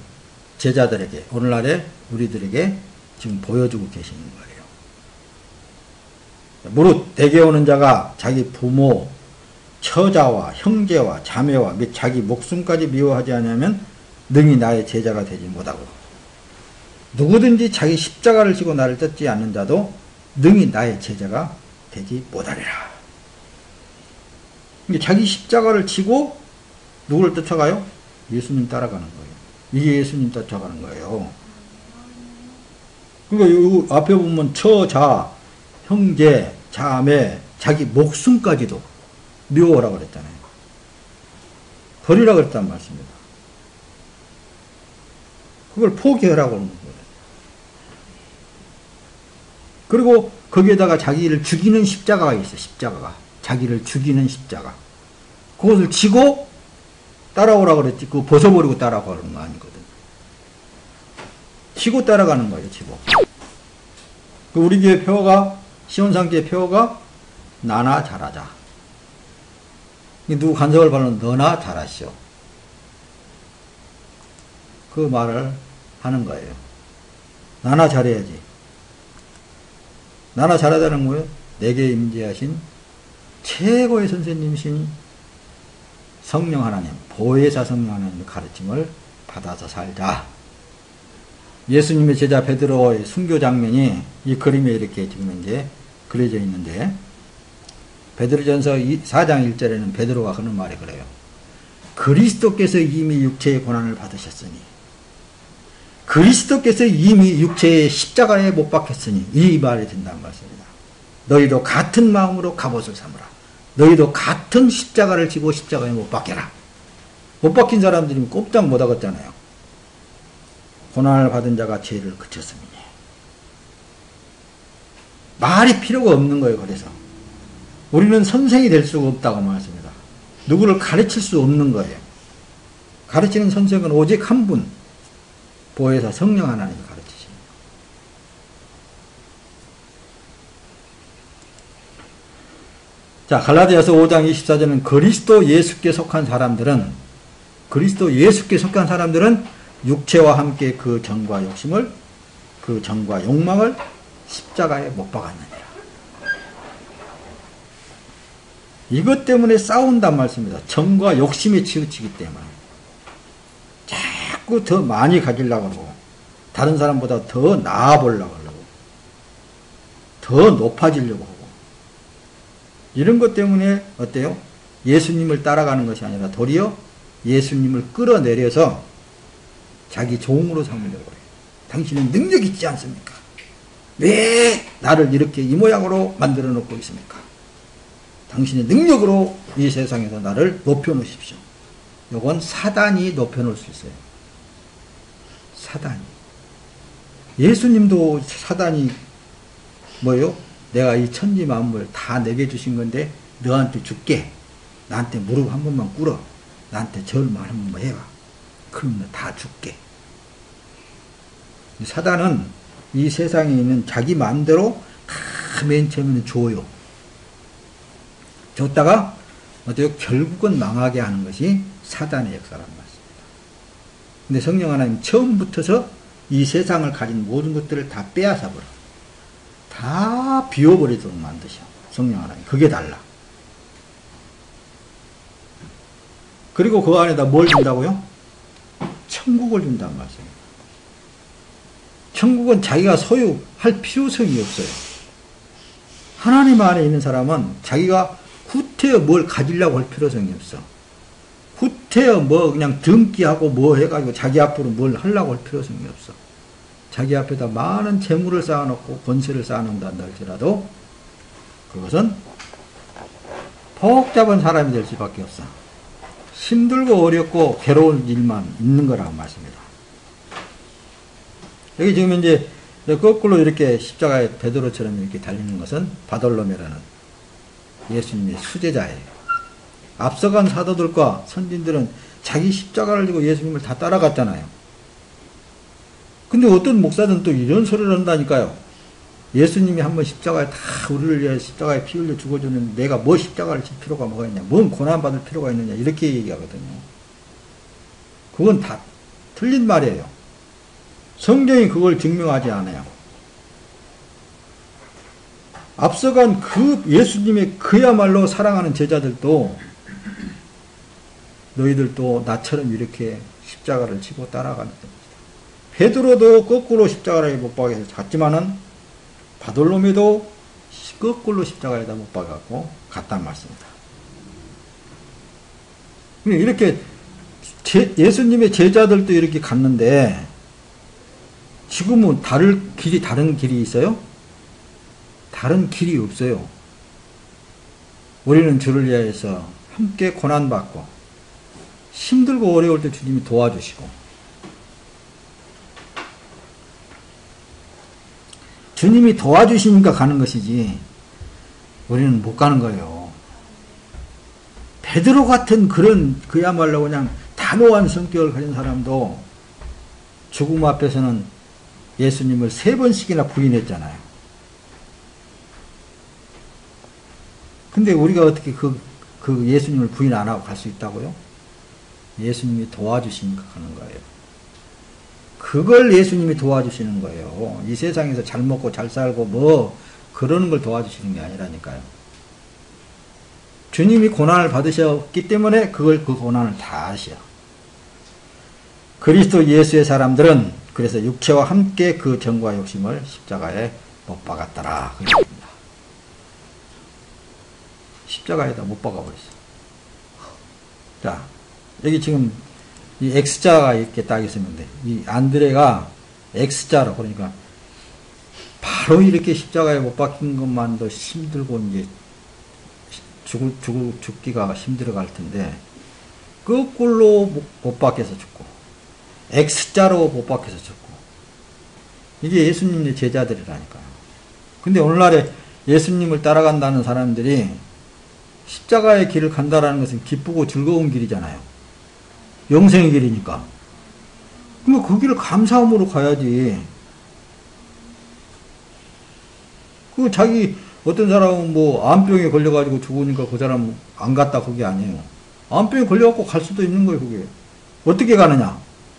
제자들에게, 오늘날에 우리들에게 지금 보여주고 계시는 거예요. 무릇 내게 오는 자가 자기 부모, 처자와 형제와 자매와 및 자기 목숨까지 미워하지 않으면 능히 나의 제자가 되지 못하고, 누구든지 자기 십자가를 지고 나를 뜯지 않는 자도 능히 나의 제자가 되지 못하리라. 자기 십자가를 지고 누구를 쫓아가요? 예수님 따라가는 거예요. 이게 예수님 쫓아가는 거예요. 그러니까 이 앞에 보면 처자, 형제, 자매, 자기 목숨까지도 미워하라고 그랬잖아요. 버리라고 그랬단 말씀입니다. 그걸 포기하라고 하는 거예요. 그리고 거기에다가 자기를 죽이는 십자가가 있어요. 십자가가. 자기를 죽이는 십자가. 그것을 지고 따라오라고 그랬지. 그거 벗어버리고 따라가는 거 아니거든. 지고 따라가는 거예요. 지고. 우리 교회 표어가, 시온상교회 표어가 나나 잘하자. 누구 간섭을 받는 너나 잘하시오. 그 말을 하는 거예요. 나나 잘해야지. 나나 잘하자는 거예요. 내게 임재하신 최고의 선생님이신 성령 하나님, 보혜사 성령 하나님의 가르침을 받아서 살자. 예수님의 제자 베드로의 순교 장면이 이 그림에 이렇게 지금 이제 그려져 있는데, 베드로전서 4장 1절에는 베드로가 하는 말이 그래요. 그리스도께서 이미 육체의 고난을 받으셨으니, 그리스도께서 이미 육체의 십자가에 못 박혔으니, 이 말이 된다는 말씀입니다. 너희도 같은 마음으로 갑옷을 삼으라. 너희도 같은 십자가를 지고 십자가에 못 박혀라. 못 박힌 사람들이 꼼짝 못 하겠잖아요. 고난을 받은 자가 죄를 그쳤음이니. 말이 필요가 없는 거예요. 그래서 우리는 선생이 될 수가 없다고 말했습니다. 누구를 가르칠 수 없는 거예요. 가르치는 선생은 오직 한 분, 보혜사 성령 하나님이 가르치십니다. 자, 갈라디아서 5장 24절은 그리스도 예수께 속한 사람들은 육체와 함께 그 정과 욕심을, 그 정과 욕망을 십자가에 못 박았느니라. 이것 때문에 싸운단 말씀입니다. 정과 욕심에 치우치기 때문에. 자꾸 더 많이 가지려고 하고, 다른 사람보다 더 나아 보려고 하고, 더 높아지려고 하고, 이런 것 때문에 어때요? 예수님을 따라가는 것이 아니라 도리어 예수님을 끌어내려서 자기 종으로 삼으려고 해요. 당신은 능력 있지 않습니까? 왜 나를 이렇게 이 모양으로 만들어 놓고 있습니까? 당신의 능력으로 이 세상에서 나를 높여 놓으십시오. 이건 사단이 높여 놓을 수 있어요. 사단이. 예수님도 사단이 뭐요? 내가 이 천지 만물 다 내게 주신 건데 너한테 줄게. 나한테 무릎 한 번만 꿇어. 나한테 절만 한 번만 해봐. 그럼 너 다 줄게. 사단은 이 세상에 있는 자기 마음대로 다 맨 처음에는 줘요. 줬다가 어때요? 결국은 망하게 하는 것이 사단의 역사란 말씀입니다. 근데 성령 하나님 처음부터서 이 세상을 가진 모든 것들을 다 빼앗아 버려. 다 비워버리도록 만드셔. 성령 하나님. 그게 달라. 그리고 그 안에다 뭘 준다고요? 천국을 준다는 말씀입니다. 천국은 자기가 소유할 필요성이 없어요. 하나님 안에 있는 사람은 자기가 후퇴어 뭘 가지려고 할 필요성이 없어. 후퇴어 뭐 그냥 등기하고 뭐 해가지고 자기 앞으로 뭘 하려고 할 필요성이 없어. 자기 앞에다 많은 재물을 쌓아놓고 권세를 쌓아놓는다 할지라도 그것은 복잡한 사람이 될 수밖에 없어. 힘들고 어렵고 괴로운 일만 있는 거라고 말씀입니다. 여기 지금 이제 거꾸로 이렇게 십자가에 베드로처럼 이렇게 달리는 것은 바돌로메라는 예수님의 수제자예요. 앞서간 사도들과 선진들은 자기 십자가를 지고 예수님을 다 따라갔잖아요. 근데 어떤 목사들은 또 이런 소리를 한다니까요. 예수님이 한번 십자가에 다 우리를 위해 십자가에 피 흘려 죽어주는데 내가 뭐 십자가를 질 필요가 뭐가 있냐, 뭔 고난받을 필요가 있느냐, 이렇게 얘기하거든요. 그건 다 틀린 말이에요. 성경이 그걸 증명하지 않아요. 앞서간 그 예수님의 그야말로 사랑하는 제자들도 너희들도 나처럼 이렇게 십자가를 지고 따라가는 겁니다. 베드로도 거꾸로 십자가를 못 박아서 갔지만은 바돌로메도 거꾸로 십자가에다 못 박았고 갔단 말씀입니다. 이렇게 예수님의 제자들도 이렇게 갔는데 지금은 다른 길이 있어요? 다른 길이 없어요. 우리는 주를 위하여서 함께 고난받고 힘들고 어려울 때 주님이 도와주시고 주님이 도와주시니까 가는 것이지 우리는 못 가는 거예요. 베드로 같은 그런 그야말로 그냥 단호한 성격을 가진 사람도 죽음 앞에서는 예수님을 3번씩이나 부인했잖아요. 근데 우리가 어떻게 그 예수님을 부인 안 하고 갈 수 있다고요? 예수님이 도와주시니까 가는 거예요. 그걸 예수님이 도와주시는 거예요. 이 세상에서 잘 먹고 잘 살고 뭐 그러는 걸 도와주시는 게 아니라니까요. 주님이 고난을 받으셨기 때문에 그 고난을 다 하셔. 그리스도 예수의 사람들은 그래서 육체와 함께 그 정과 욕심을 십자가에 못 박았더라. 그렇습니다. 십자가에다 못 박아버렸어. 자, 여기 지금 이 X자가 이렇게 딱 있으면 돼. 이 안드레가 X자로, 그러니까 바로 이렇게 십자가에 못 박힌 것만도 힘들고 이제 죽기가 힘들어 갈 텐데, 거꾸로 못 박혀서 죽고, X자로 못 박혀서 죽고. 이게 예수님의 제자들이라니까요. 근데 오늘날에 예수님을 따라간다는 사람들이 십자가의 길을 간다라는 것은 기쁘고 즐거운 길이잖아요. 영생의 길이니까. 그럼 그 길을 감사함으로 가야지. 그 자기 어떤 사람은 뭐 암병에 걸려가지고 죽으니까 그 사람 안 갔다 그게 아니에요. 암병에 걸려갖고 갈 수도 있는 거예요. 그게 어떻게 가느냐?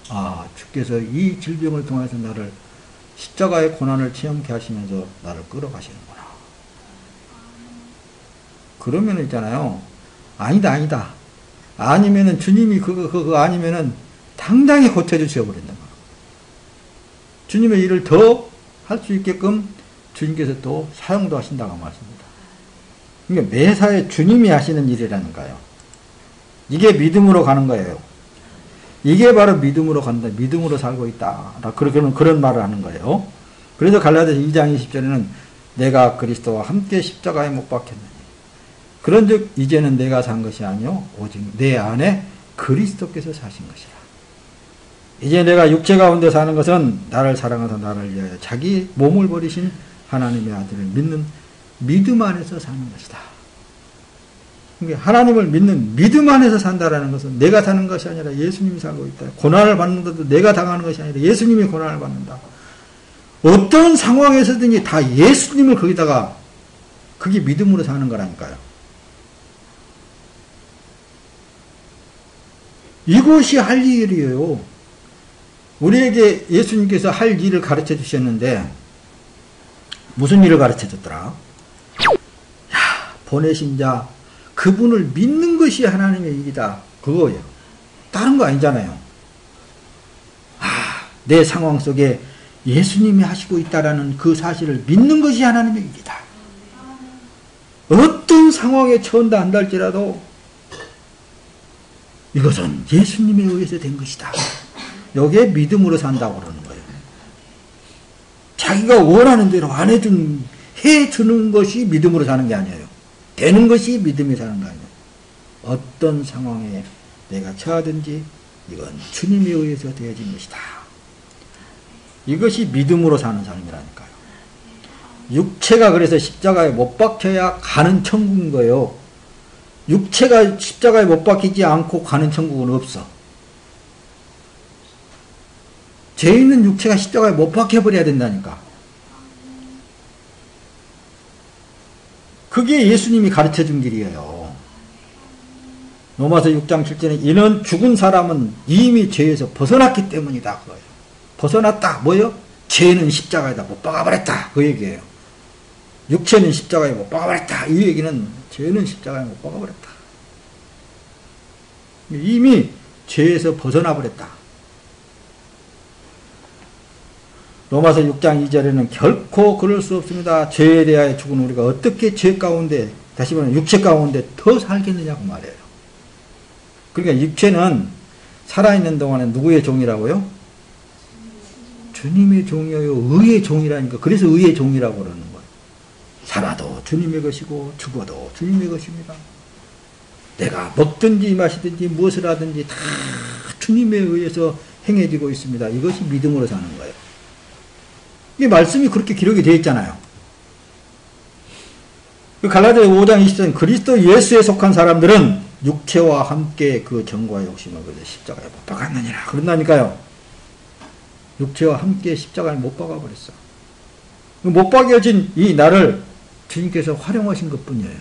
아, 주께서 이 질병을 통해서 나를 십자가의 고난을 체험케 하시면서 나를 끌어가시는구나. 그러면 있잖아요. 아니다. 아니면은 주님이 그거 아니면은 당당히 고쳐주셔 버린다. 주님의 일을 더 할 수 있게끔 주님께서 또 사용도 하신다고 말씀입니다. 그러니까 매사에 주님이 하시는 일이라니까요. 이게 믿음으로 가는 거예요. 이게 바로 믿음으로 간다. 믿음으로 살고 있다. 그런 말을 하는 거예요. 그래서 갈라디아서 2장 20절에는 내가 그리스도와 함께 십자가에 못 박혔느니 그런즉 이제는 내가 산 것이 아니요 오직 내 안에 그리스도께서 사신 것이라. 이제 내가 육체 가운데 사는 것은 나를 사랑하사 나를 위하여 자기 몸을 버리신 하나님의 아들을 믿는 믿음 안에서 사는 것이다. 그러니까 하나님을 믿는 믿음 안에서 산다라는 것은 내가 사는 것이 아니라 예수님이 살고 있다. 고난을 받는다도 내가 당하는 것이 아니라 예수님이 고난을 받는다. 어떤 상황에서든지 다 예수님을 거기다가 그게 믿음으로 사는 거라니까요. 이것이 할 일이에요. 우리에게 예수님께서 할 일을 가르쳐 주셨는데 무슨 일을 가르쳐 줬더라? 보내신 자 그분을 믿는 것이 하나님의 일이다. 그거예요. 다른 거 아니잖아요. 내 상황 속에 예수님이 하시고 있다라는 그 사실을 믿는 것이 하나님의 일이다. 어떤 상황에 처한다 한달지라도 이것은 예수님에 의해서 된 것이다. 여기에 믿음으로 산다고 그러는 거예요. 자기가 원하는 대로 안 해주는 것이 믿음으로 사는 게 아니에요. 되는 것이 믿음이 사는 거 아니에요. 어떤 상황에 내가 처하든지 이건 주님에 의해서 되어진 것이다. 이것이 믿음으로 사는 삶이라니까요. 육체가 그래서 십자가에 못 박혀야 가는 천국인 거예요. 육체가 십자가에 못 박히지 않고 가는 천국은 없어. 죄 있는 육체가 십자가에 못 박혀버려야 된다니까. 그게 예수님이 가르쳐준 길이에요. 로마서 6장 7절에 이는 죽은 사람은 이미 죄에서 벗어났기 때문이다. 그거예요. 벗어났다. 뭐예요? 죄는 십자가에다 못 박아버렸다. 그 얘기예요. 육체는 십자가에 못 박아버렸다. 이 얘기는 죄는 십자가에 못 박아버렸다. 이미 죄에서 벗어나버렸다. 로마서 6장 2절에는 결코 그럴 수 없습니다. 죄에 대하여 죽은 우리가 어떻게 죄 가운데 다시 말하면 육체 가운데 더 살겠느냐고 말해요. 그러니까 육체는 살아있는 동안에 누구의 종이라고요? 주님의 종이요. 의의 종이라니까. 그래서 의의 종이라고 그러는 거예요. 살아도 주님의 것이고 죽어도 주님의 것입니다. 내가 먹든지 마시든지 무엇을 하든지 다 주님에 의해서 행해지고 있습니다. 이것이 믿음으로 사는 거예요. 이 말씀이 그렇게 기록이 되어 있잖아요. 갈라디아 5장 20절 그리스도 예수에 속한 사람들은 육체와 함께 그 정과 욕심을 그래서 십자가에 못 박았느니라. 그런다니까요. 육체와 함께 십자가에 못 박아버렸어. 못 박여진 이 나를 주님께서 활용하신 것 뿐이에요.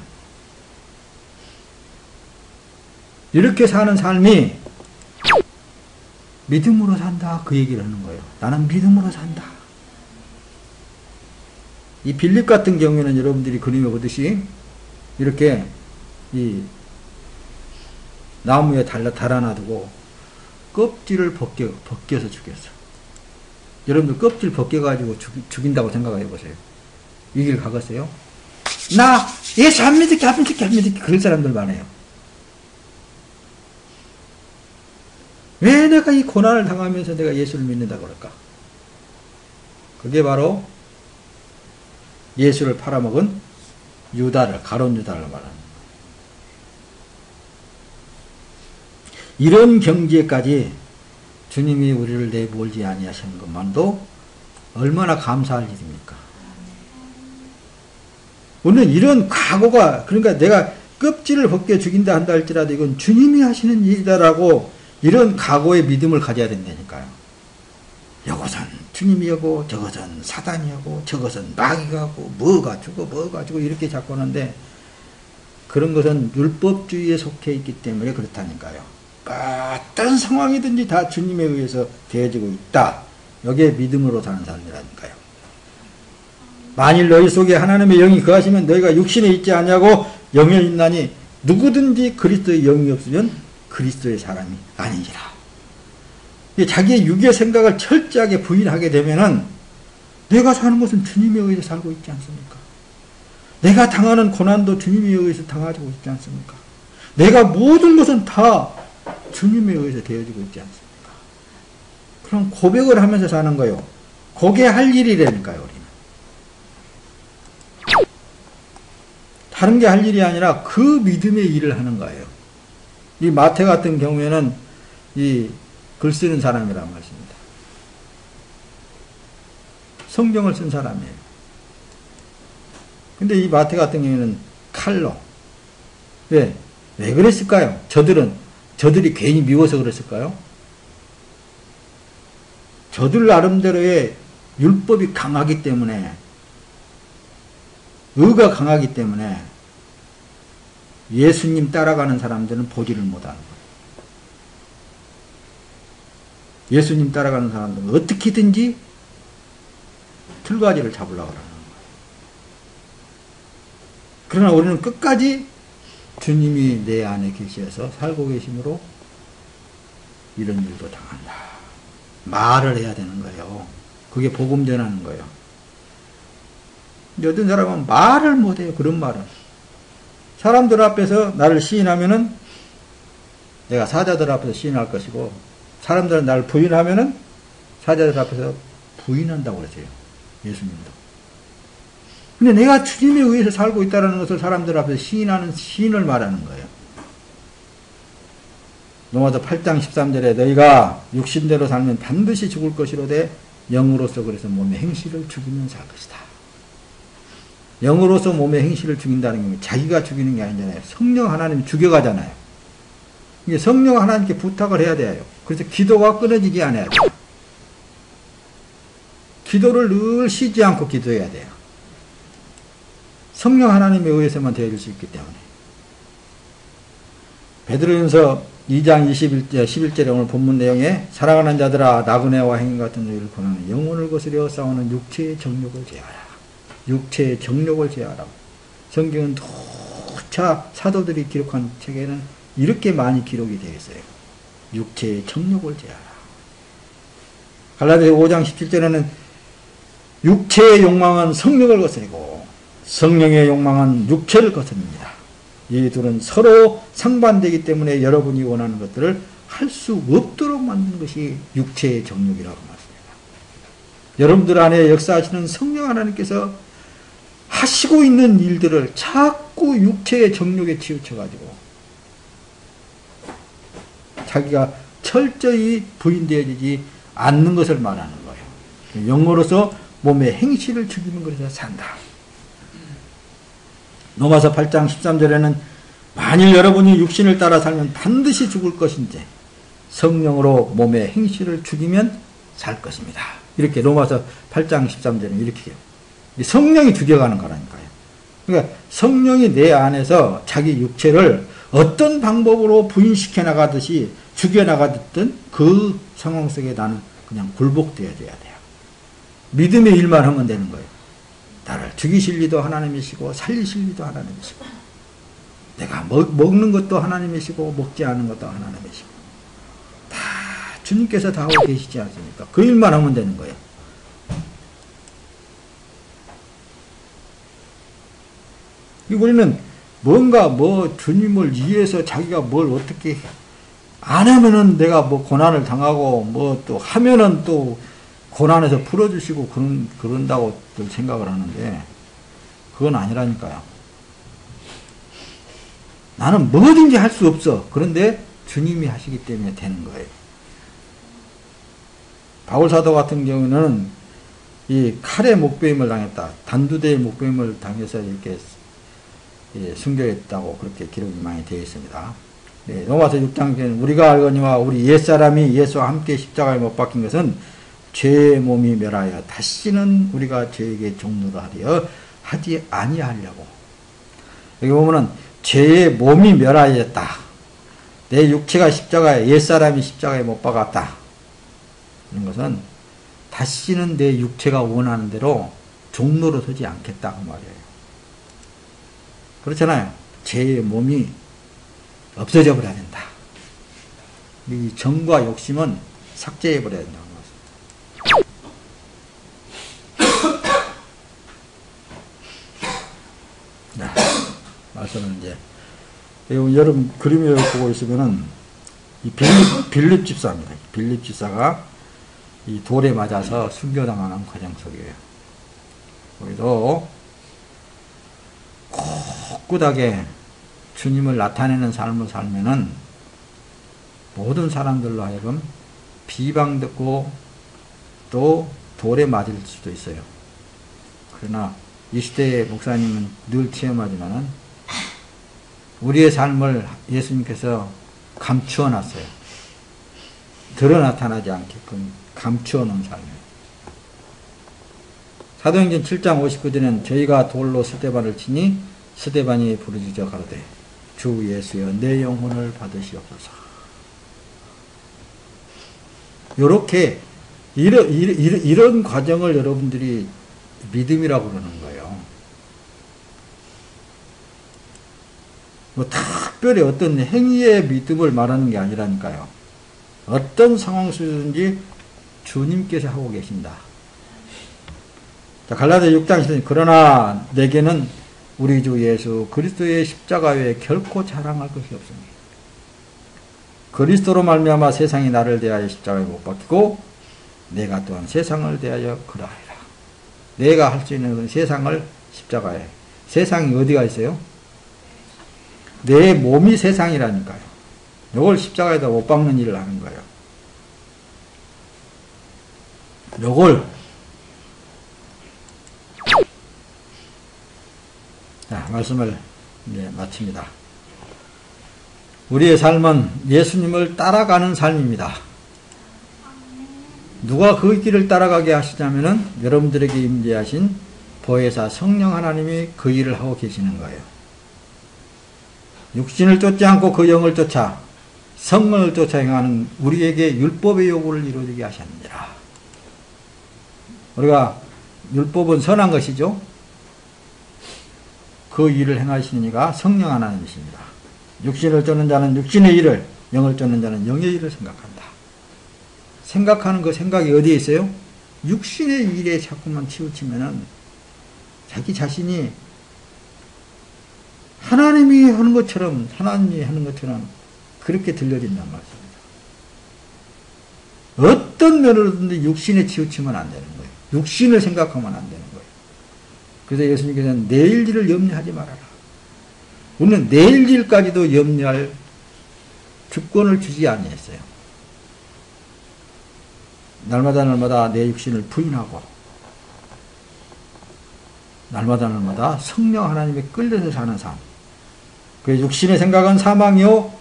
이렇게 사는 삶이 믿음으로 산다. 그 얘기를 하는 거예요. 나는 믿음으로 산다. 이 빌립 같은 경우에는 여러분들이 그림에 보듯이 이렇게 이 나무에 달아놔두고 껍질을 벗겨서 죽였어. 여러분들 껍질 벗겨가지고 죽인다고 생각해 보세요. 이 길 가겠어요? 나 예수 안 믿을게 그럴 사람들 많아요. 왜 내가 이 고난을 당하면서 내가 예수를 믿는다 그럴까? 그게 바로 예수를 팔아먹은 가룟 유다를 말하는 거예요. 이런 경지에까지 주님이 우리를 내몰지 아니하시는 것만도 얼마나 감사할 일입니까? 우리는 이런 각오가, 그러니까 내가 껍질을 벗겨 죽인다 한다 할지라도 이건 주님이 하시는 일이다라고 이런 각오의 믿음을 가져야 된다니까요. 이것은 주님이 하고 저것은 사단이 하고 저것은 마귀가 하고 뭐가 주고 이렇게 자꾸 하는데, 그런 것은 율법주의에 속해 있기 때문에 그렇다니까요. 어떤 상황이든지 다 주님에 의해서 되어지고 있다. 여기에 믿음으로 사는 사람이라니까요. 만일 너희 속에 하나님의 영이 거하시면 너희가 육신에 있지 않냐고 영에 있나니 누구든지 그리스도의 영이 없으면 그리스도의 사람이 아니니라. 자기의 육의 생각을 철저하게 부인하게 되면은 내가 사는 것은 주님에 의해서 살고 있지 않습니까? 내가 당하는 고난도 주님에 의해서 당하고 있지 않습니까? 내가 모든 것은 다 주님에 의해서 되어지고 있지 않습니까? 그럼 고백을 하면서 사는 거예요. 그게 할 일이라니까요, 우리는. 다른 게 할 일이 아니라 그 믿음의 일을 하는 거예요. 이 마태 같은 경우에는 이 글 쓰는 사람이란 말씀입니다. 성경을 쓴 사람이에요. 근데 이 마태 같은 경우에는 칼로. 왜 그랬을까요? 저들이 괜히 미워서 그랬을까요? 저들 나름대로의 율법이 강하기 때문에, 의가 강하기 때문에 예수님 따라가는 사람들은 보지를 못하는 거예요. 예수님 따라가는 사람들은 어떻게든지 틀가지를 잡으려고 하는 거예요. 그러나 우리는 끝까지 주님이 내 안에 계셔서 살고 계심으로 이런 일도 당한다. 말을 해야 되는 거예요. 그게 복음 전하는 거예요. 근데 어떤 사람은 말을 못해요. 그런 말은. 사람들 앞에서 나를 시인하면은 내가 사자들 앞에서 시인할 것이고, 사람들은 나를 부인하면은 사자들 앞에서 부인한다고 그러세요. 예수님도. 근데 내가 주님에 의해서 살고 있다는 것을 사람들 앞에서 시인하는 시인을 말하는 거예요. 로마서 8장 13절에 너희가 육신대로 살면 반드시 죽을 것이로되 영으로서 그래서 몸의 행실을 죽이면 살 것이다. 영으로서 몸의 행실을 죽인다는 게 자기가 죽이는 게 아니잖아요. 성령 하나님이 죽여가잖아요. 이게 성령 하나님께 부탁을 해야 돼요. 그래서 기도가 끊어지지 않아야 돼요. 기도를 늘 쉬지 않고 기도해야 돼요. 성령 하나님에 의해서만 되어질 수 있기 때문에. 베드로전서 2장 11절에 오늘 본문 내용에 사랑하는 자들아 나그네와 행인 같은 너희를 권하는 영혼을 거스려 싸우는 육체의 정욕을 제하라. 육체의 정욕을 제하라. 성경은 누차 사도들이 기록한 책에는 이렇게 많이 기록이 되어 있어요. 육체의 정욕을 제하라. 갈라디아서 5장 17절에는 육체의 욕망은 성령을 거스리고 성령의 욕망은 육체를 거스릅니다. 이 둘은 서로 상반되기 때문에 여러분이 원하는 것들을 할 수 없도록 만든 것이 육체의 정욕이라고 말씀합니다. 여러분들 안에 역사하시는 성령 하나님께서 하시고 있는 일들을 자꾸 육체의 정욕에 치우쳐가지고 자기가 철저히 부인되어지지 않는 것을 말하는 거예요. 영어로서 몸의 행실을 죽이는 것에서 산다. 로마서 8장 13절에는 만일 여러분이 육신을 따라 살면 반드시 죽을 것인데 성령으로 몸의 행실을 죽이면 살 것입니다. 이렇게 로마서 8장 13절은 이렇게 해요. 성령이 죽여가는 거라니까요. 그러니까 성령이 내 안에서 자기 육체를 어떤 방법으로 부인시켜 나가듯이 죽여 나가듯든 그 상황 속에 나는 그냥 굴복되어야 돼요. 믿음의 일만 하면 되는 거예요. 나를 죽이실 리도 하나님이시고 살리실 리도 하나님이시고 내가 먹는 것도 하나님이시고 먹지 않은 것도 하나님이시고 다 주님께서 다 하고 계시지 않습니까? 그 일만 하면 되는 거예요. 우리는 뭔가 주님을 위해서 자기가 뭘 어떻게 안 하면은 내가 고난을 당하고 또 하면은 또 고난에서 풀어주시고 그런다고 생각을 하는데 그건 아니라니까요. 나는 뭐든지 할 수 없어. 그런데 주님이 하시기 때문에 되는 거예요. 바울사도 같은 경우는 이 칼에 목베임을 당했다. 단두대의 목베임을 당해서 이렇게 순교했다고 그렇게 기록이 많이 되어 있습니다. 네, 로마서 6장에는 우리가 알거니와 우리 옛사람이 예수와 함께 십자가에 못 박힌 것은 죄의 몸이 멸하여 다시는 우리가 죄에게 종노를 하려 하지 아니하려고. 여기 보면은 죄의 몸이 멸하였다. 내 육체가 십자가에, 옛사람이 십자가에 못 박았다. 이런 것은 다시는 내 육체가 원하는 대로 종로로 서지 않겠다 그 말이에요. 그렇잖아요. 죄의 몸이 없어져 버려야 된다. 이 정과 욕심은 삭제해 버려야 된다는 것입니다. 자, 말씀은 이제 여러분 그림을 보고 있으면은 이 빌립 집사입니다. 빌립 집사가 이 돌에 맞아서 순교당하는 과정 속이에요. 거기도 꿋꿋하게 주님을 나타내는 삶을 살면은 모든 사람들로 하여금 비방듣고 또 돌에 맞을 수도 있어요. 그러나 이 시대의 목사님은 늘 체험하지만은 우리의 삶을 예수님께서 감추어 놨어요. 드러 나타나지 않게끔 감추어 놓은 삶이에요. 사도행전 7장 59절에는 저희가 돌로 스데반을 치니 스데반이 부르짖어 가로되 주 예수여 내 영혼을 받으시옵소서. 요렇게 이런 과정을 여러분들이 믿음이라고 그러는 거예요. 뭐 특별히 어떤 행위의 믿음을 말하는 게 아니라니까요. 어떤 상황 속이든지 주님께서 하고 계신다. 자, 갈라디아 6장 10절 그러나 내게는 우리 주 예수 그리스도의 십자가 외에 결코 자랑할 것이 없으니 그리스도로 말미암아 세상이 나를 대하여 십자가에 못 박히고 내가 또한 세상을 대하여 그러하리라. 내가 할 수 있는 세상을 십자가에. 세상이 어디가 있어요? 내 몸이 세상이라니까요. 이걸 십자가에다 못 박는 일을 하는 거예요. 요걸 자, 말씀을 이제 마칩니다. 우리의 삶은 예수님을 따라가는 삶입니다. 누가 그 길을 따라가게 하시냐면은 여러분들에게 임재하신 보혜사 성령 하나님이 그 일을 하고 계시는 거예요. 육신을 쫓지 않고 그 영을 쫓아 성령을 쫓아 행하는 우리에게 율법의 요구를 이루어지게 하셨느니라. 우리가 율법은 선한 것이죠. 그 일을 행하시는 이가 성령 하나님이십니다. 육신을 쫓는 자는 육신의 일을, 영을 쫓는 자는 영의 일을 생각한다. 생각하는 그 생각이 어디에 있어요? 육신의 일에 자꾸만 치우치면은 자기 자신이 하나님이 하는 것처럼 그렇게 들려진단 말씀입니다. 어떤 면으로든지 육신에 치우치면 안 되는 거예요. 육신을 생각하면 안 되는 거예요. 그래서 예수님께서는 내일 일을 염려하지 말아라. 우리는 내일 일까지도 염려할 주권을 주지 아니했어요. 날마다 내 육신을 부인하고 날마다 성령 하나님에 끌려서 사는 삶. 그 육신의 생각은 사망이요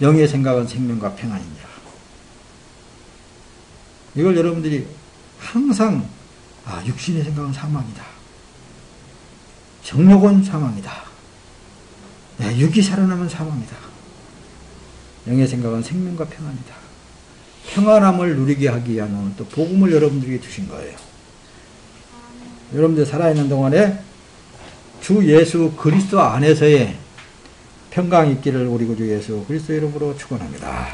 영의 생각은 생명과 평안이니라. 이걸 여러분들이 항상 육신의 생각은 사망이다. 정욕은 사망이다. 육이 살아나면 사망이다. 영의 생각은 생명과 평안이다. 평안함을 누리게 하기 위한 오늘 또 복음을 여러분들에게 주신 거예요. 여러분들 살아있는 동안에 주 예수 그리스도 안에서의 평강이 있기를 우리 구주 예수 그리스도 이름으로 축원합니다.